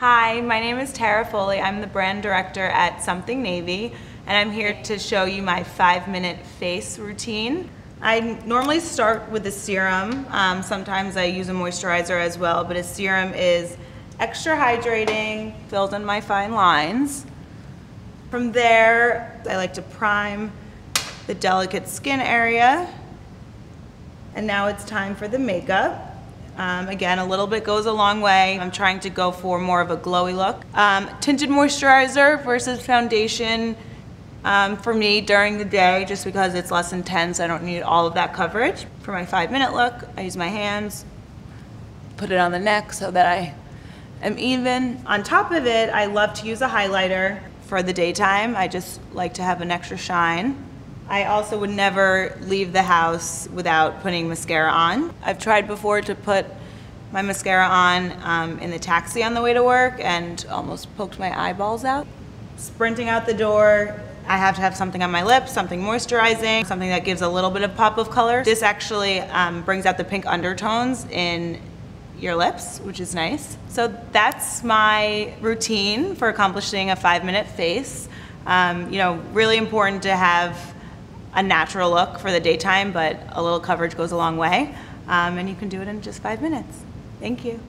Hi, my name is Tara Foley. I'm the brand director at Something Navy, and I'm here to show you my 5-minute face routine. I normally start with a serum. Sometimes I use a moisturizer as well, but a serum is extra hydrating, fills in my fine lines. From there, I like to prime the delicate skin area. And now it's time for the makeup. Again, a little bit goes a long way. I'm trying to go for more of a glowy look. Tinted moisturizer versus foundation for me during the day, just because it's less intense. I don't need all of that coverage. For my 5-minute look, I use my hands, put it on the neck so that I am even. On top of it, I love to use a highlighter for the daytime. I just like to have an extra shine. I also would never leave the house without putting mascara on. I've tried before to put my mascara on in the taxi on the way to work and almost poked my eyeballs out. Sprinting out the door, I have to have something on my lips, something moisturizing, something that gives a little bit of pop of color. This actually brings out the pink undertones in your lips, which is nice. So that's my routine for accomplishing a 5-minute face. Really important to have a natural look for the daytime, but a little coverage goes a long way. And you can do it in just 5 minutes. Thank you.